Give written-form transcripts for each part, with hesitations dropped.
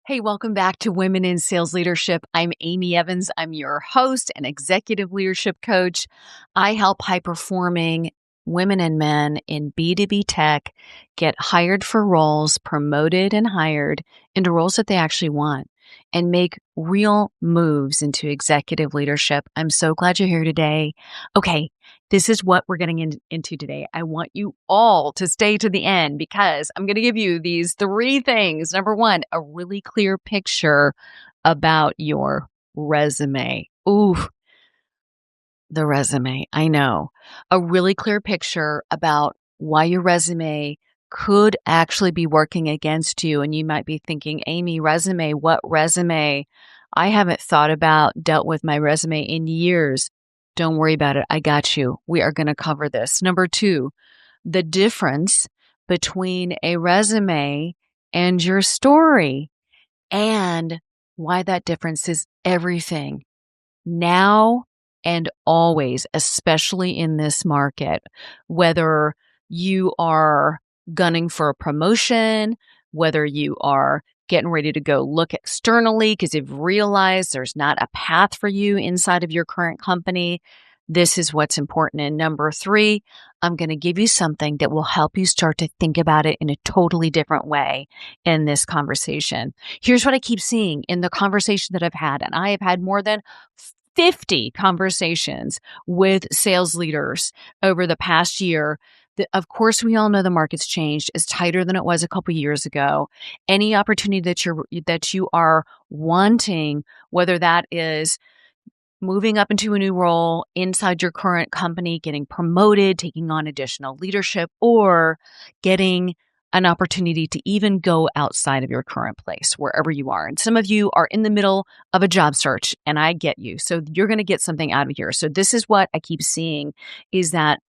Hey, welcome back to Women in Sales Leadership. I'm Amy Evans. I'm your host and executive leadership coach. I help high performing women and men in B2B tech get hired for roles, promoted and hired into roles that they actually want, and make real moves into executive leadership. I'm so glad you're here today. Okay, this is what we're getting into today. I want you all to stay to the end because I'm going to give you these three things. Number one, a really clear picture about your resume. Ooh, the resume. I know. A really clear picture about why your resume could actually be working against you. And you might be thinking, Amy, resume, what resume? I haven't thought about, dealt with my resume in years. Don't worry about it. I got you. We are going to cover this. Number two, the difference between a resume and your story and why that difference is everything now and always, especially in this market, whether you are gunning for a promotion, whether you are getting ready to go look externally because you've realized there's not a path for you inside of your current company. This is what's important. And number three, I'm going to give you something that will help you start to think about it in a totally different way in this conversation. Here's what I keep seeing in the conversation that I've had, and I have had more than 50 conversations with sales leaders over the past year. Of course, we all know the market's changed. It's tighter than it was a couple years ago. Any opportunity that you are wanting, whether that is moving up into a new role inside your current company, getting promoted, taking on additional leadership, or getting an opportunity to even go outside of your current place, wherever you are. And some of you are in the middle of a job search, and I get you. So you're going to get something out of here. So this is what I keep seeing is that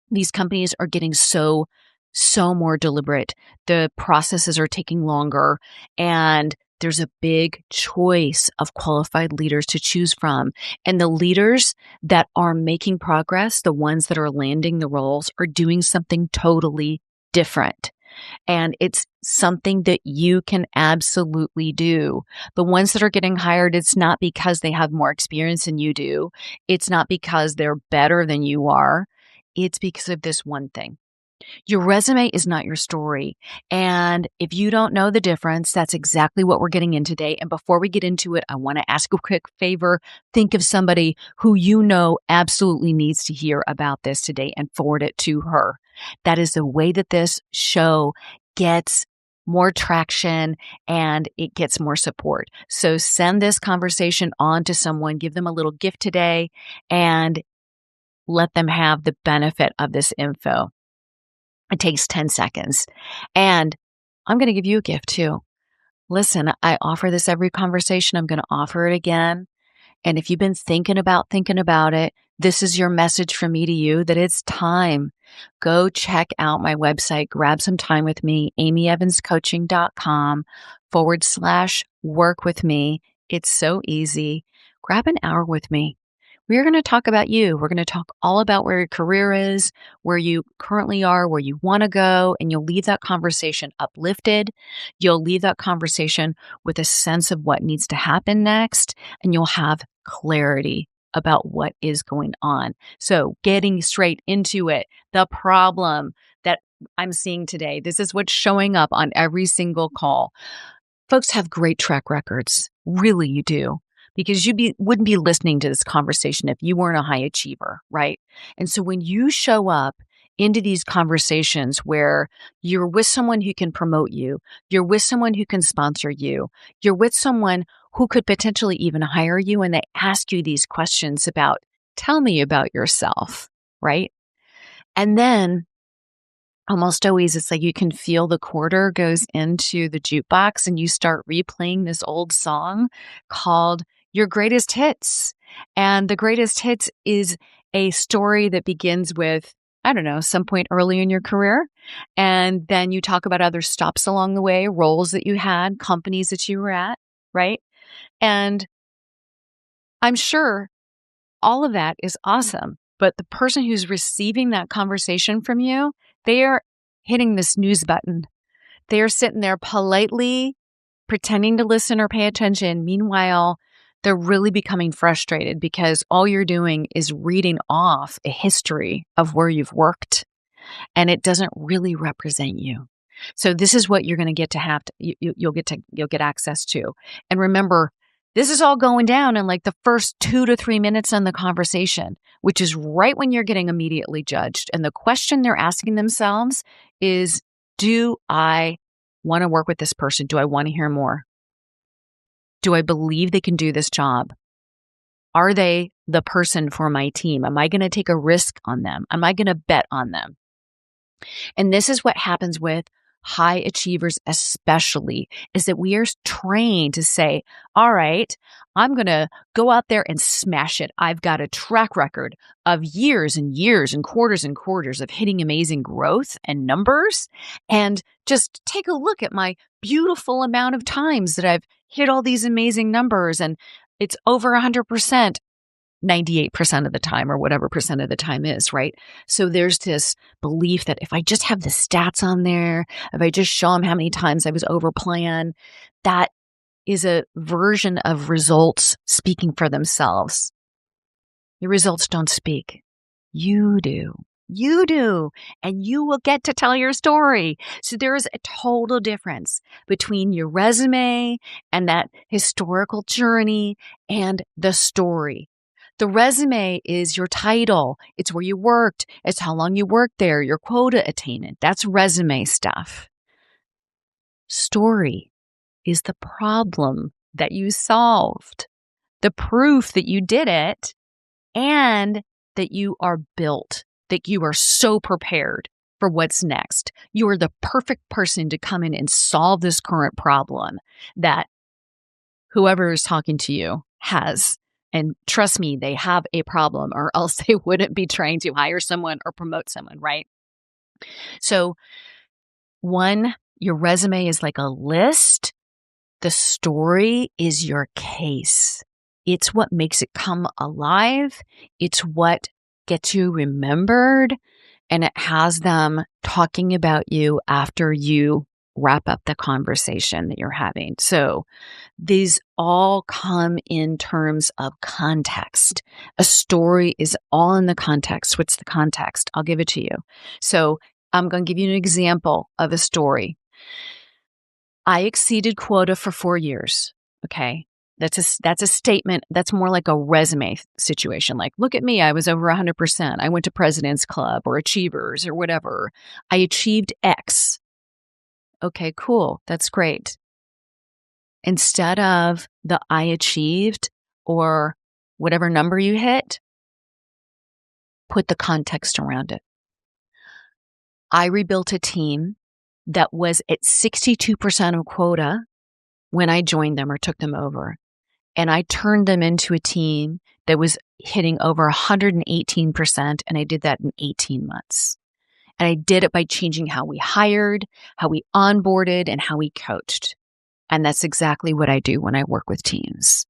these companies are getting so more deliberate. The processes are taking longer, and there's a big choice of qualified leaders to choose from. And the leaders that are making progress, the ones that are landing the roles, are doing something totally different. And it's something that you can absolutely do. The ones that are getting hired, it's not because they have more experience than you do. It's not because they're better than you are. It's because of this one thing. Your resume is not your story. And if you don't know the difference, that's exactly what we're getting in today. And before we get into it, I want to ask a quick favor. Think of somebody who you know absolutely needs to hear about this today and forward it to her. That is the way that this show gets more traction and it gets more support. So send this conversation on to someone, give them a little gift today, and let them have the benefit of this info. It takes 10 seconds. And I'm going to give you a gift too. Listen, I offer this every conversation. I'm going to offer it again. And if you've been thinking about it, this is your message from me to you that it's time. Go check out my website, grab some time with me, amyevanscoaching.com/work with me. It's so easy. Grab an hour with me. We're going to talk about you. We're going to talk all about where your career is, where you currently are, where you want to go, and you'll leave that conversation uplifted. You'll leave that conversation with a sense of what needs to happen next, and you'll have clarity about what is going on. So getting straight into it, the problem that I'm seeing today, this is what's showing up on every single call. Folks have great track records. Really, you do. Because wouldn't be listening to this conversation if you weren't a high achiever, right? And so when you show up into these conversations where you're with someone who can promote you, you're with someone who can sponsor you, you're with someone who could potentially even hire you, and they ask you these questions about, tell me about yourself, right? And then almost always it's like you can feel the quarter goes into the jukebox and you start replaying this old song called Your Greatest Hits. And the greatest hits is a story that begins with, I don't know, some point early in your career. And then you talk about other stops along the way, roles that you had, companies that you were at, right? And I'm sure all of that is awesome. But the person who's receiving that conversation from you, they are hitting the snooze button. They are sitting there politely pretending to listen or pay attention. Meanwhile, they're really becoming frustrated because all you're doing is reading off a history of where you've worked, and it doesn't really represent you. So this is what you're going to get to have to, you'll get access to. And remember, this is all going down in like the first 2 to 3 minutes in the conversation, which is right when you're getting immediately judged. And the question they're asking themselves is, do I want to work with this person? Do I want to hear more? Do I believe they can do this job? Are they the person for my team? Am I going to take a risk on them? Am I going to bet on them? And this is what happens with high achievers especially, is that we are trained to say, all right, I'm going to go out there and smash it. I've got a track record of years and years and quarters of hitting amazing growth and numbers. And just take a look at my beautiful amount of times that I've hit all these amazing numbers. And it's over 100%. 98% of the time, or whatever percent of the time is, right? So there's this belief that if I just have the stats on there, if I just show them how many times I was over plan, that is a version of results speaking for themselves. Your results don't speak. You do. You do. And you will get to tell your story. So there is a total difference between your resume and that historical journey and the story. The resume is your title. It's where you worked. It's how long you worked there, your quota attainment. That's resume stuff. Story is the problem that you solved, the proof that you did it, and that you are built, that you are so prepared for what's next. You are the perfect person to come in and solve this current problem that whoever is talking to you has. And trust me, they have a problem, or else they wouldn't be trying to hire someone or promote someone, right? So one, your resume is like a list. The story is your case. It's what makes it come alive. It's what gets you remembered. And it has them talking about you after you wrap up the conversation that you're having. So these all come in terms of context. A story is all in the context. What's the context? I'll give it to you. So I'm going to give you an example of a story. I exceeded quota for 4 years. Okay. That's a statement. That's more like a resume situation. Like, look at me. I was over 100%. I went to President's Club or Achievers or whatever. I achieved X. Okay, cool. That's great. Instead of the I achieved or whatever number you hit, put the context around it. I rebuilt a team that was at 62% of quota when I joined them or took them over. And I turned them into a team that was hitting over 118%. And I did that in 18 months. And I did it by changing how we hired, how we onboarded, and how we coached. And that's exactly what I do when I work with teams.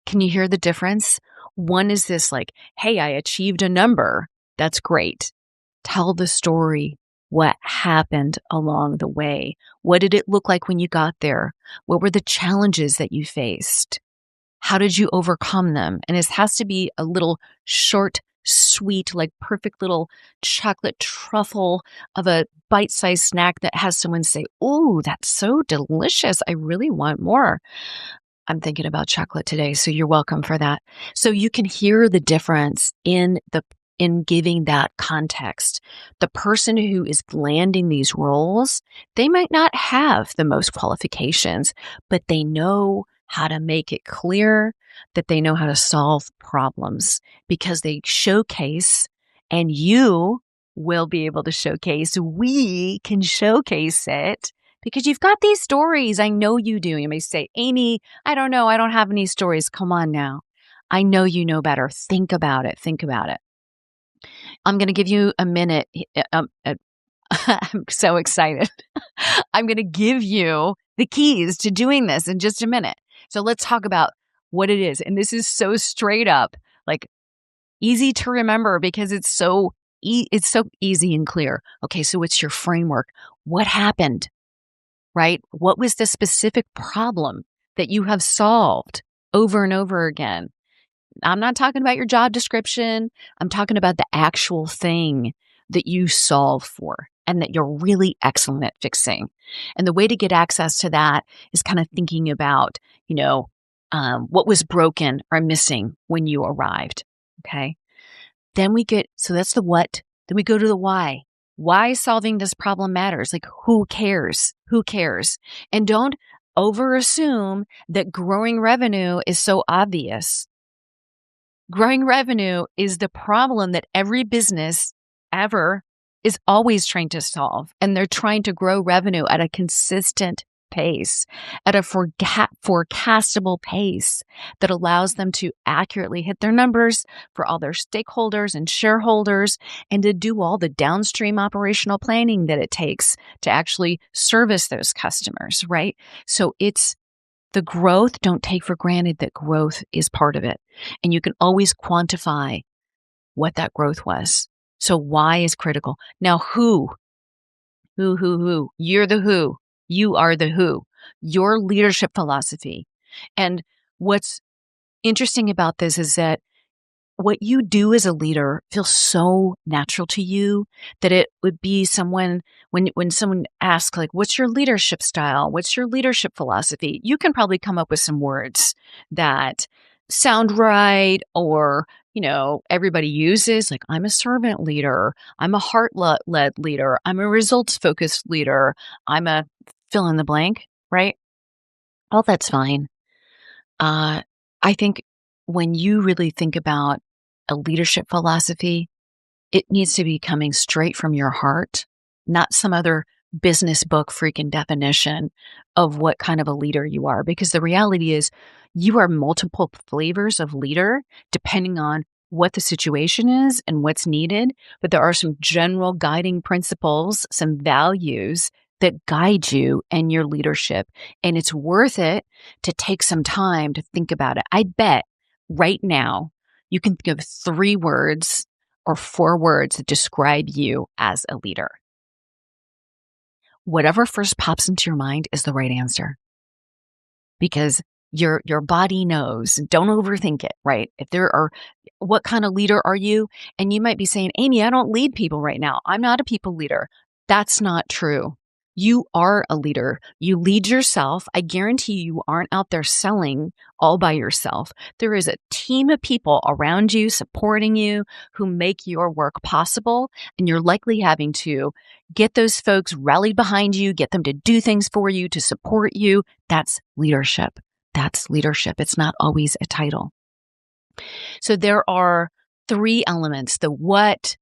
Can you hear the difference? One is this like, hey, I achieved a number. That's great. Tell the story. What happened along the way? What did it look like when you got there? What were the challenges that you faced? How did you overcome them? And it has to be a little short, sweet, like perfect little chocolate truffle of a bite-sized snack that has someone say, "Oh, that's so delicious. I really want more." I'm thinking about chocolate today, so you're welcome for that. So you can hear the difference in giving that context. The person who is landing these roles, they might not have the most qualifications, but they know how to make it clear that they know how to solve problems because they showcase, and you will be able to showcase. We can showcase it because you've got these stories. I know you do. You may say, Amy, I don't know. I don't have any stories. Come on now. I know you know better. Think about it. Think about it. I'm going to give you a minute. I'm so excited. I'm going to give you the keys to doing this in just a minute. So let's talk about what it is. And this is so straight up, like easy to remember because it's so easy and clear. Okay, so it's your framework. What happened? right? What was the specific problem that you have solved over and over again? I'm not talking about your job description. I'm talking about the actual thing that you solve for and that you're really excellent at fixing. And the way to get access to that is kind of thinking about, what was broken or missing when you arrived. Okay. So that's the what. Then we go to the why. Why solving this problem matters. Like, who cares? Who cares? And don't over assume that growing revenue is so obvious. Growing revenue is the problem that every business ever is always trying to solve. And they're trying to grow revenue at a consistent pace, at a forecastable pace that allows them to accurately hit their numbers for all their stakeholders and shareholders, and to do all the downstream operational planning that it takes to actually service those customers, right? So it's the growth. Don't take for granted that growth is part of it. And you can always quantify what that growth was. So why is critical. Now, who? You're the who. You are the who. Your leadership philosophy. And what's interesting about this is that what you do as a leader feels so natural to you that it would be someone, when someone asks, like, what's your leadership style? What's your leadership philosophy? You can probably come up with some words that sound right, or, everybody uses, like, I'm a servant leader. I'm a heart-led leader. I'm a results-focused leader. I'm a fill in the blank, right? All that's fine. I think when you really think about a leadership philosophy, it needs to be coming straight from your heart, not some other business book freaking definition of what kind of a leader you are. Because the reality is you are multiple flavors of leader depending on what the situation is and what's needed. But there are some general guiding principles, some values that guide you and your leadership. And it's worth it to take some time to think about it. I bet right now you can think of 3 words or 4 words that describe you as a leader. Whatever first pops into your mind is the right answer, because your body knows. Don't overthink it, right? What kind of leader are you? And you might be saying, Amy, I don't lead people right now. I'm not a people leader. That's not true. You are a leader. You lead yourself. I guarantee you aren't out there selling all by yourself. There is a team of people around you supporting you who make your work possible. And you're likely having to get those folks rallied behind you, get them to do things for you, to support you. That's leadership. That's leadership. It's not always a title. So there are 3 elements: the what,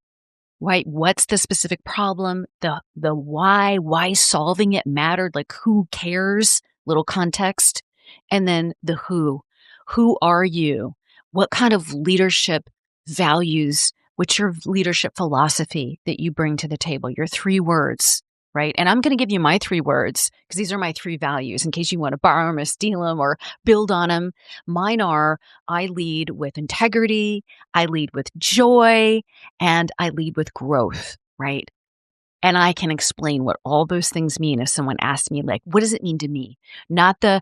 right? What's the specific problem? The why solving it mattered, like who cares, little context. And then the who. Who are you? What kind of leadership values? What's your leadership philosophy that you bring to the table? Your 3 words, right? And I'm going to give you my 3 words because these are my 3 values in case you want to borrow them or steal them or build on them. Mine are: I lead with integrity, I lead with joy, and I lead with growth, right? And I can explain what all those things mean if someone asks me, like, what does it mean to me? Not the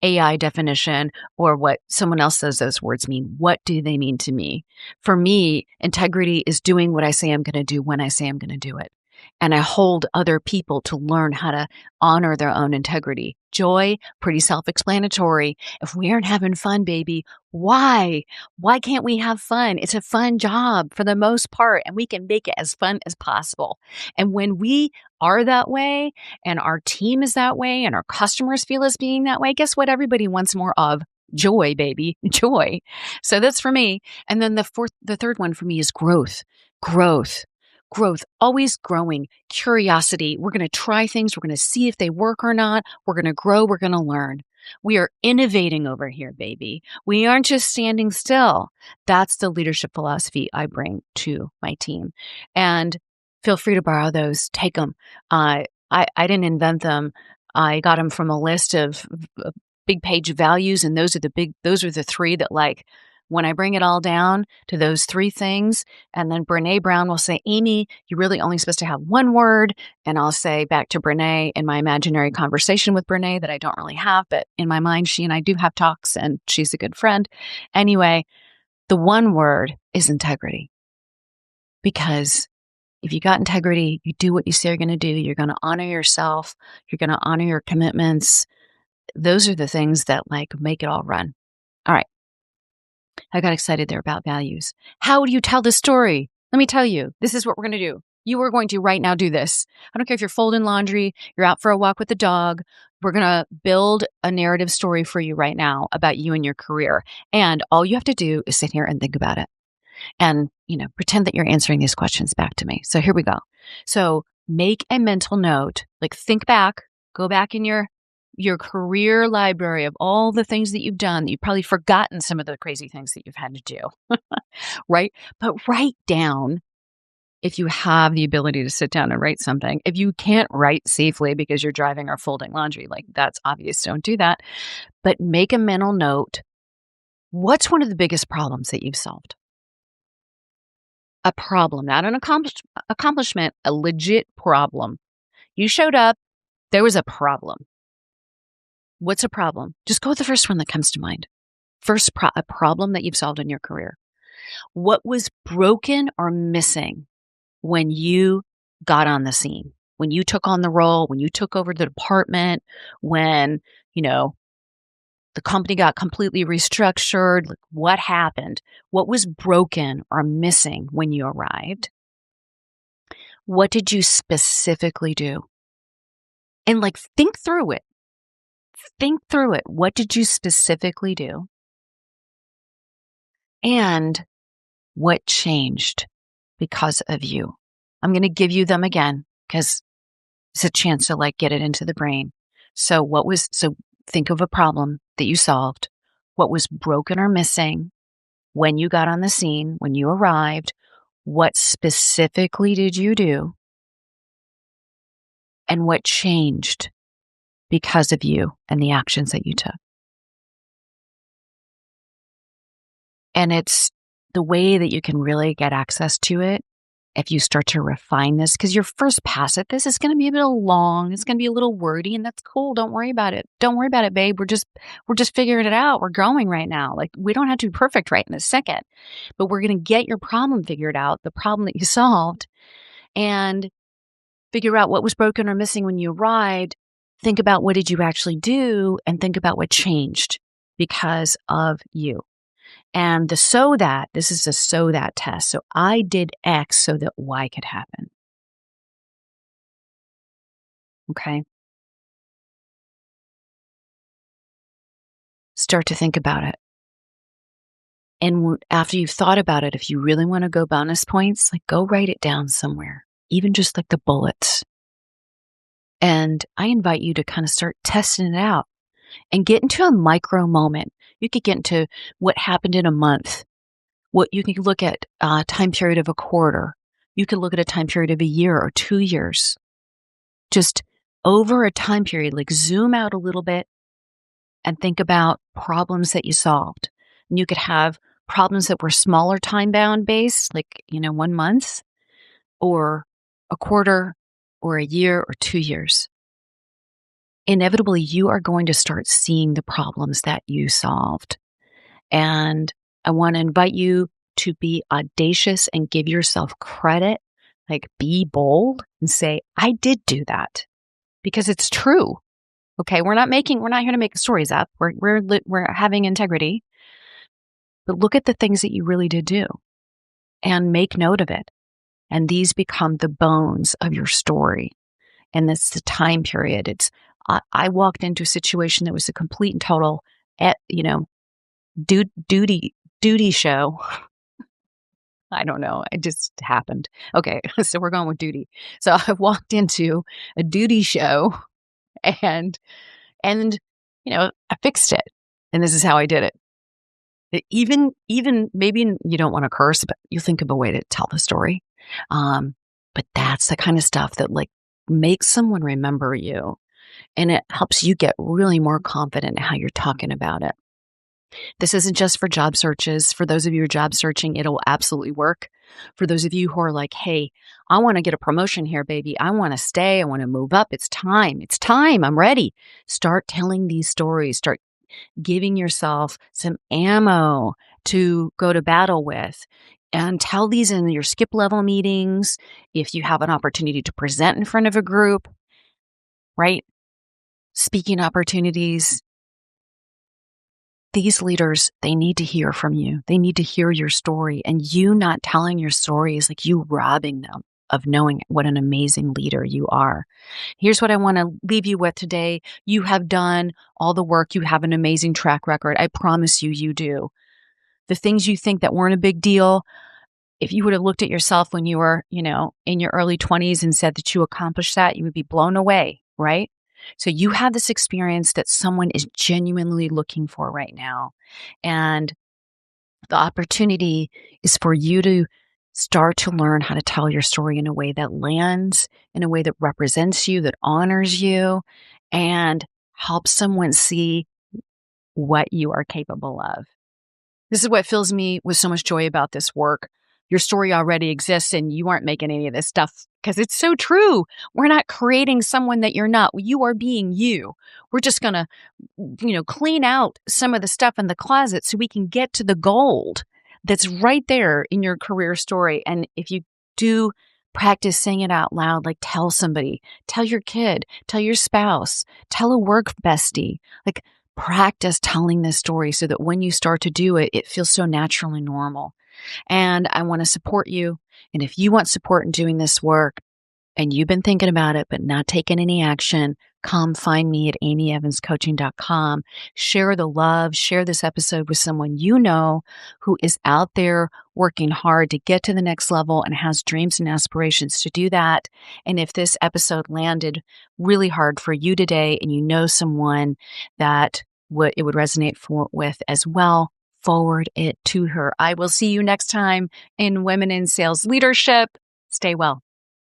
AI definition or what someone else says those words mean. What do they mean to me? For me, integrity is doing what I say I'm going to do when I say I'm going to do it. And I hold other people to learn how to honor their own integrity. Joy, pretty self-explanatory. If we aren't having fun, baby, why? Why can't we have fun? It's a fun job for the most part, and we can make it as fun as possible. And when we are that way, and our team is that way, and our customers feel us being that way, guess what? Everybody wants more of joy, baby, joy. So that's for me. And then the third one for me is growth. Growth, always growing, curiosity. We're going to try things. We're going to see if they work or not. We're going to grow. We're going to learn. We are innovating over here, baby. We aren't just standing still. That's the leadership philosophy I bring to my team. And feel free to borrow those. Take them. I didn't invent them. I got them from a list of big page values, and those are the 3 that, like, when I bring it all down to those three things, and then Brene Brown will say, Amy, you're really only supposed to have one word. And I'll say back to Brene in my imaginary conversation with Brene that I don't really have, but in my mind, she and I do have talks and she's a good friend. Anyway, the one word is integrity. Because if you got integrity, you do what you say you're going to do. You're going to honor yourself. You're going to honor your commitments. Those are the things that make it all run. All right. I got excited there about values. How do you tell the story? Let me tell you, this is what we're going to do. You are going to right now do this. I don't care if you're folding laundry, you're out for a walk with the dog. We're going to build a narrative story for you right now about you and your career. And all you have to do is sit here and think about it. And, pretend that you're answering these questions back to me. So here we go. So make a mental note, think back, go back in your career library of all the things that you've done. You've probably forgotten some of the crazy things that you've had to do, right? But write down, if you have the ability to sit down and write something. If you can't write safely because you're driving or folding laundry, that's obvious. Don't do that. But make a mental note. What's one of the biggest problems that you've solved? A problem, not an accomplishment, a legit problem. You showed up, there was a problem. What's a problem? Just go with the first one that comes to mind. A problem that you've solved in your career. What was broken or missing when you got on the scene? When you took on the role, when you took over the department, when, the company got completely restructured? What happened? What was broken or missing when you arrived? What did you specifically do? And think through it. Think through it. What did you specifically do? And what changed because of you? I'm going to give you them again because it's a chance to get it into the brain. So think of a problem that you solved. What was broken or missing when you got on the scene, when you arrived? What specifically did you do? And what changed because of you and the actions that you took? And it's the way that you can really get access to it if you start to refine this, because your first pass at this is going to be a bit long. It's going to be a little wordy, and that's cool. Don't worry about it. Don't worry about it, babe. We're just figuring it out. We're growing right now. We don't have to be perfect right in a second, but we're going to get your problem figured out, the problem that you solved, and figure out what was broken or missing when you arrived. Think about what did you actually do, and think about what changed because of you. And this is a so that test. So I did X so that Y could happen. Okay. Start to think about it. And after you've thought about it, if you really want to go bonus points, go write it down somewhere, even just the bullets. And I invite you to kind of start testing it out and get into a micro moment. You could get into what happened in a month. What you can look at a time period of a quarter. You could look at a time period of a year or 2 years. Just over a time period, zoom out a little bit and think about problems that you solved. And you could have problems that were smaller time bound based, 1 month or a quarter or a year or 2 years. Inevitably, you are going to start seeing the problems that you solved. And I want to invite you to be audacious and give yourself credit, be bold and say, I did do that because it's true. Okay. We're not here to make stories up. We're having integrity, but look at the things that you really did do and make note of it. And these become the bones of your story. And that's the time period. I walked into a situation that was a complete and total, duty show. I don't know. It just happened. Okay. So we're going with duty. So I walked into a duty show and I fixed it. And this is how I did it. Even maybe you don't want to curse, but you think of a way to tell the story. But that's the kind of stuff that makes someone remember you. And it helps you get really more confident in how you're talking about it. This isn't just for job searches. For those of you who are job searching, it'll absolutely work. For those of you who are like, hey, I want to get a promotion here, baby. I want to stay. I want to move up. It's time. It's time. I'm ready. Start telling these stories. Start giving yourself some ammo to go to battle with. And tell these in your skip level meetings. If you have an opportunity to present in front of a group, right? Speaking opportunities. These leaders, they need to hear from you. They need to hear your story. And you not telling your story is like you robbing them of knowing what an amazing leader you are. Here's what I want to leave you with today. You have done all the work. You have an amazing track record. I promise you, you do. The things you think that weren't a big deal, if you would have looked at yourself when you were, in your early 20s and said that you accomplished that, you would be blown away, right? So you have this experience that someone is genuinely looking for right now. And the opportunity is for you to start to learn how to tell your story in a way that lands, in a way that represents you, that honors you, and helps someone see what you are capable of. This is what fills me with so much joy about this work. Your story already exists and you aren't making any of this stuff because it's so true. We're not creating someone that you're not. You are being you. We're just going to, clean out some of the stuff in the closet so we can get to the gold that's right there in your career story. And if you do practice saying it out loud, like tell somebody, tell your kid, tell your spouse, tell a work bestie, like practice telling this story so that when you start to do it, it feels so natural and normal. And I want to support you. And if you want support in doing this work and you've been thinking about it but not taking any action, come find me at amyevanscoaching.com. Share the love, share this episode with someone you know who is out there working hard to get to the next level and has dreams and aspirations to do that. And if this episode landed really hard for you today and you know someone that it would resonate with as well, forward it to her. I will see you next time in Women in Sales Leadership. Stay well.